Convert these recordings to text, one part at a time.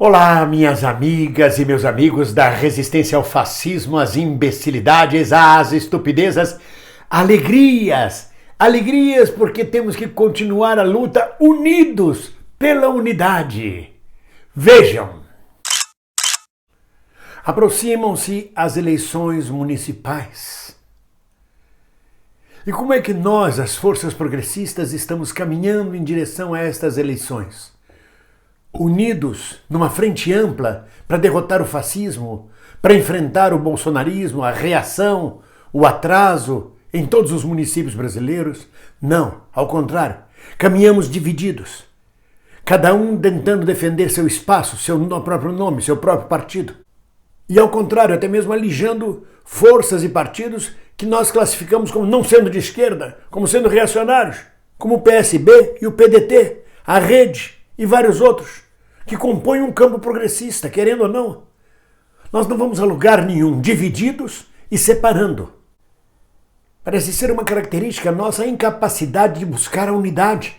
Olá, minhas amigas e meus amigos da resistência ao fascismo, às imbecilidades, às estupidezas, alegrias, alegrias porque temos que continuar a luta unidos pela unidade. Vejam, aproximam-se as eleições municipais. E como é que nós, as forças progressistas, estamos caminhando em direção a estas eleições? Unidos numa frente ampla para derrotar o fascismo, para enfrentar o bolsonarismo, a reação, o atraso em todos os municípios brasileiros? Não, ao contrário, caminhamos divididos, cada um tentando defender seu espaço, seu próprio nome, seu próprio partido. E ao contrário, até mesmo alijando forças e partidos que nós classificamos como não sendo de esquerda, como sendo reacionários, como o PSB e o PDT, a Rede e vários outros, que compõem um campo progressista, querendo ou não. Nós não vamos a lugar nenhum, divididos e separando. Parece ser uma característica nossa a incapacidade de buscar a unidade.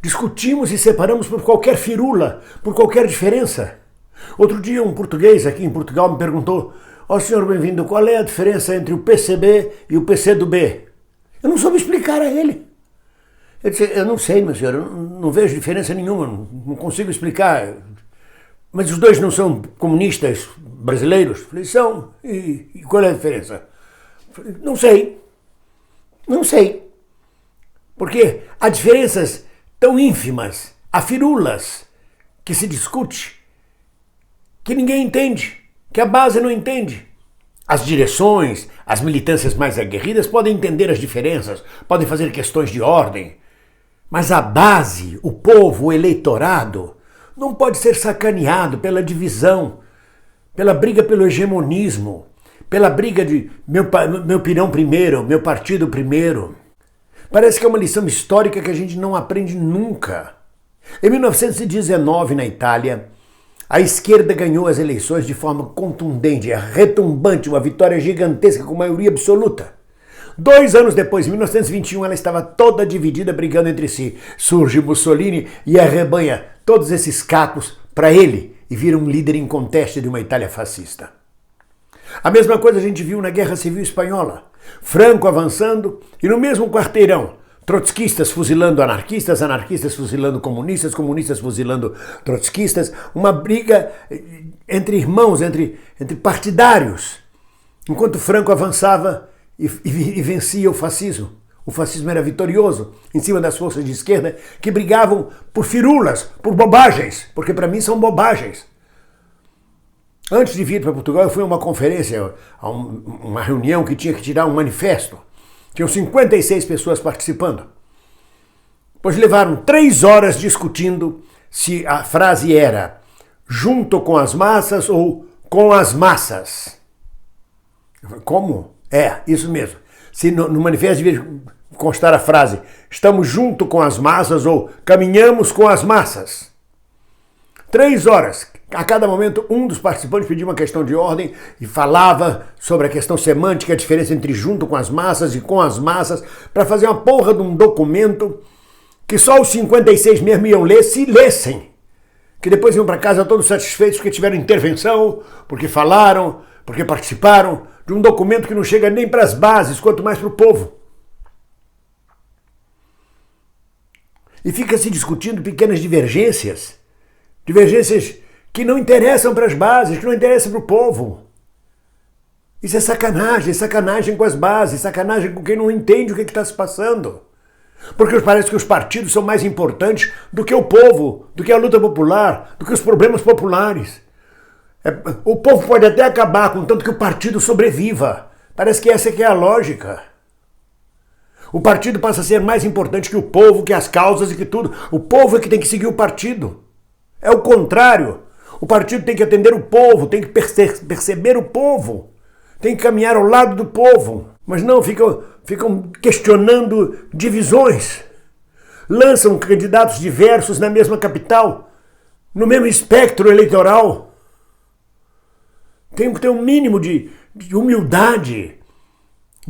Discutimos e separamos por qualquer firula, por qualquer diferença. Outro dia um português aqui em Portugal me perguntou: ó, senhor bem-vindo, qual é a diferença entre o PCB e o PCdoB? Eu não soube explicar a ele. Eu disse: eu não sei, meu senhor, eu não vejo diferença nenhuma, não consigo explicar. Mas os dois não são comunistas brasileiros? Falei: são. E qual é a diferença? Falei: não sei. Não sei. Porque há diferenças tão ínfimas, há firulas que se discute, que ninguém entende, que a base não entende. As direções, as militâncias mais aguerridas podem entender as diferenças, podem fazer questões de ordem. Mas a base, o povo, o eleitorado, não pode ser sacaneado pela divisão, pela briga pelo hegemonismo, pela briga de meu pirão primeiro, meu partido primeiro. Parece que é uma lição histórica que a gente não aprende nunca. Em 1919, na Itália, a esquerda ganhou as eleições de forma contundente, retumbante, uma vitória gigantesca com maioria absoluta. 2 anos depois, em 1921, ela estava toda dividida, brigando entre si. Surge Mussolini e arrebanha todos esses cacos para ele e vira um líder inconteste de uma Itália fascista. A mesma coisa a gente viu na Guerra Civil Espanhola. Franco avançando e no mesmo quarteirão, trotskistas fuzilando anarquistas, anarquistas fuzilando comunistas, comunistas fuzilando trotskistas, uma briga entre irmãos, entre partidários. Enquanto Franco avançava e vencia o fascismo. O fascismo era vitorioso em cima das forças de esquerda que brigavam por firulas, por bobagens, porque para mim são bobagens. Antes de vir para Portugal, eu fui a uma conferência, a uma reunião que tinha que tirar um manifesto. Tinham 56 pessoas participando. Pois levaram 3 horas discutindo se a frase era junto com as massas ou com as massas. Como? É, isso mesmo. Se no manifesto devia constar a frase estamos junto com as massas ou caminhamos com as massas. 3 horas. A cada momento, um dos participantes pedia uma questão de ordem e falava sobre a questão semântica, a diferença entre junto com as massas e com as massas, para fazer uma porra de um documento que só os 56 mesmo iam ler se lessem. Que depois iam para casa todos satisfeitos porque tiveram intervenção, porque falaram, porque participaram de um documento que não chega nem para as bases, quanto mais para o povo. E fica se discutindo pequenas divergências que não interessam para as bases, que não interessam para o povo. Isso é sacanagem com as bases, sacanagem com quem não entende o que está se passando. Porque parece que os partidos são mais importantes do que o povo, do que a luta popular, do que os problemas populares. O povo pode até acabar, contanto que o partido sobreviva. Parece que essa que é a lógica. O partido passa a ser mais importante que o povo, que as causas e que tudo. O povo é que tem que seguir o partido. É o contrário. O partido tem que atender o povo, tem que perceber o povo, tem que caminhar ao lado do povo. Mas não, ficam questionando divisões. Lançam candidatos diversos na mesma capital, no mesmo espectro eleitoral. Tem que ter um mínimo de humildade,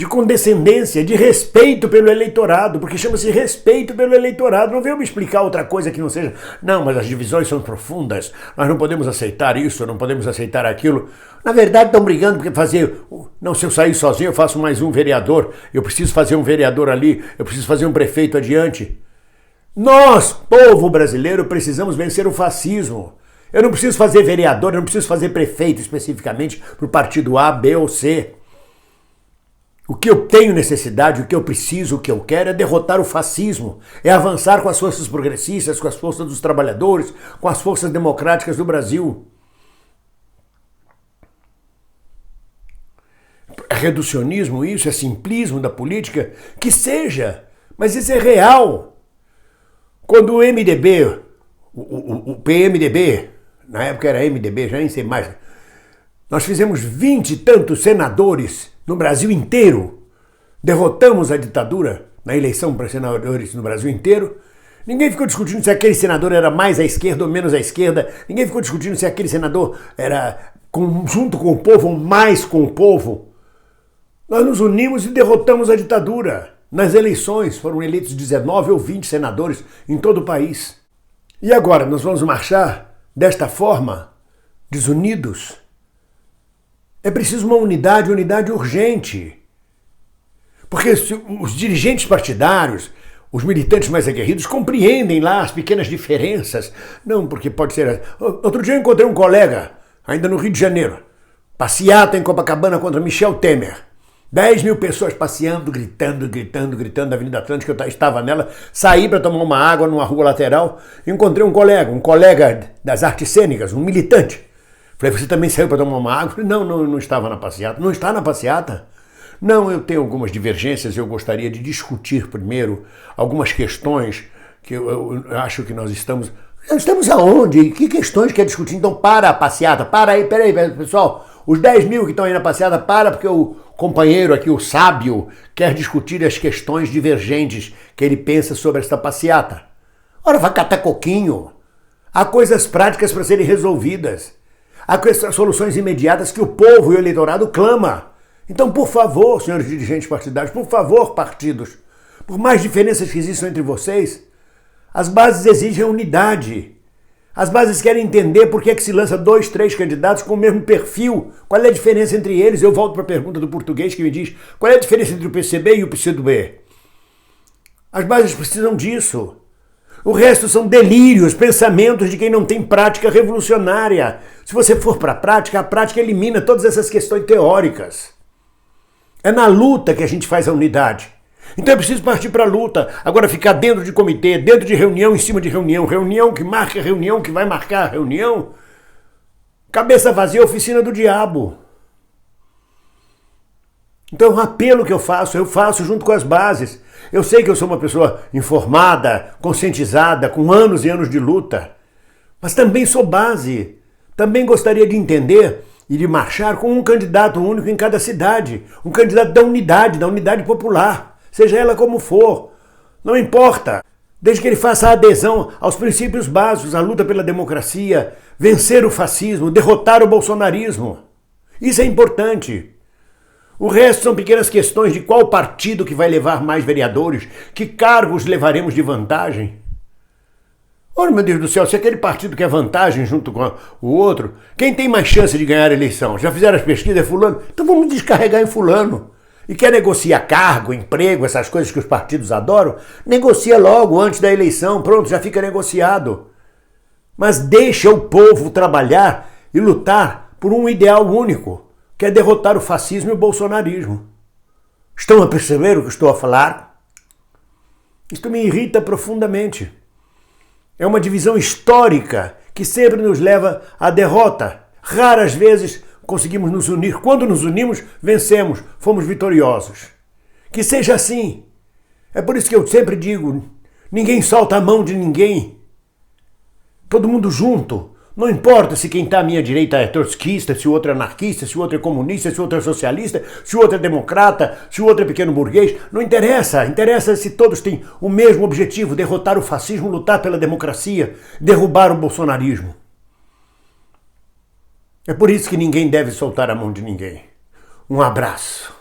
de condescendência, de respeito pelo eleitorado, porque chama-se respeito pelo eleitorado. Não venham me explicar outra coisa que não seja, não, mas as divisões são profundas, nós não podemos aceitar isso, não podemos aceitar aquilo. Na verdade estão brigando porque fazer, não, se eu sair sozinho eu faço mais um vereador, eu preciso fazer um vereador ali, eu preciso fazer um prefeito adiante. Nós, povo brasileiro, precisamos vencer o fascismo. Eu não preciso fazer vereador, eu não preciso fazer prefeito especificamente para o partido A, B ou C. O que eu tenho necessidade, o que eu preciso, o que eu quero é derrotar o fascismo, é avançar com as forças progressistas, com as forças dos trabalhadores, com as forças democráticas do Brasil. É reducionismo isso? É simplismo da política? Que seja, mas isso é real. Quando o MDB, o PMDB, na época era MDB, já nem sei mais, nós fizemos 20 e tantos senadores no Brasil inteiro, derrotamos a ditadura na eleição para senadores no Brasil inteiro, ninguém ficou discutindo se aquele senador era mais à esquerda ou menos à esquerda, ninguém ficou discutindo se aquele senador era junto com o povo ou mais com o povo. Nós nos unimos e derrotamos a ditadura. Nas eleições foram eleitos 19 ou 20 senadores em todo o país. E agora nós vamos marchar desta forma, desunidos? É preciso uma unidade urgente. Porque os dirigentes partidários, os militantes mais aguerridos, compreendem lá as pequenas diferenças. Não, porque pode ser... Outro dia eu encontrei um colega, ainda no Rio de Janeiro, passeata em Copacabana contra Michel Temer. 10 mil pessoas passeando, gritando na Avenida Atlântica, eu estava nela, saí para tomar uma água numa rua lateral, encontrei um colega das artes cênicas, um militante. Falei, você também saiu para tomar uma água? Falei, não estava na passeata. Não está na passeata? Não, eu tenho algumas divergências, eu gostaria de discutir primeiro algumas questões que eu acho que nós estamos... Estamos aonde? Que questões quer discutir? Então para a passeata, peraí, pessoal, os 10 mil que estão aí na passeata, porque o companheiro aqui, o sábio, quer discutir as questões divergentes que ele pensa sobre esta passeata. Ora, vai catar coquinho. Há coisas práticas para serem resolvidas. Há soluções imediatas que o povo e o eleitorado clama. Então, por favor, senhores dirigentes partidários, por favor, partidos, por mais diferenças que existam entre vocês, as bases exigem unidade. As bases querem entender por que é que se lança 2, 3 candidatos com o mesmo perfil. Qual é a diferença entre eles? Eu volto para a pergunta do português que me diz qual é a diferença entre o PCB e o PCdoB? As bases precisam disso. O resto são delírios, pensamentos de quem não tem prática revolucionária. Se você for para a prática elimina todas essas questões teóricas. É na luta que a gente faz a unidade. Então é preciso partir para a luta. Agora ficar dentro de comitê, dentro de reunião, em cima de reunião, reunião que marca reunião, que vai marcar a reunião. Cabeça vazia, oficina do diabo. Então o apelo que eu faço junto com as bases. Eu sei que eu sou uma pessoa informada, conscientizada, com anos e anos de luta, mas também sou base. Também gostaria de entender e de marchar com um candidato único em cada cidade. Um candidato da unidade popular. Seja ela como for, não importa, desde que ele faça a adesão aos princípios básicos, a luta pela democracia, vencer o fascismo, derrotar o bolsonarismo. Isso é importante. O resto são pequenas questões de qual partido que vai levar mais vereadores, que cargos levaremos de vantagem. Olha, meu Deus do céu, se aquele partido quer vantagem junto com o outro, quem tem mais chance de ganhar a eleição? Já fizeram as pesquisas? É fulano? Então vamos descarregar em fulano. E quer negociar cargo, emprego, essas coisas que os partidos adoram? Negocia logo antes da eleição, pronto, já fica negociado. Mas deixa o povo trabalhar e lutar por um ideal único, que é derrotar o fascismo e o bolsonarismo. Estão a perceber o que estou a falar? Isto me irrita profundamente. É uma divisão histórica que sempre nos leva à derrota. Raras vezes conseguimos nos unir. Quando nos unimos, vencemos, fomos vitoriosos. Que seja assim. É por isso que eu sempre digo, ninguém solta a mão de ninguém. Todo mundo junto. Não importa se quem está à minha direita é trotskista, se o outro é anarquista, se o outro é comunista, se o outro é socialista, se o outro é democrata, se o outro é pequeno burguês. Não interessa. Interessa se todos têm o mesmo objetivo, derrotar o fascismo, lutar pela democracia, derrubar o bolsonarismo. É por isso que ninguém deve soltar a mão de ninguém. Um abraço.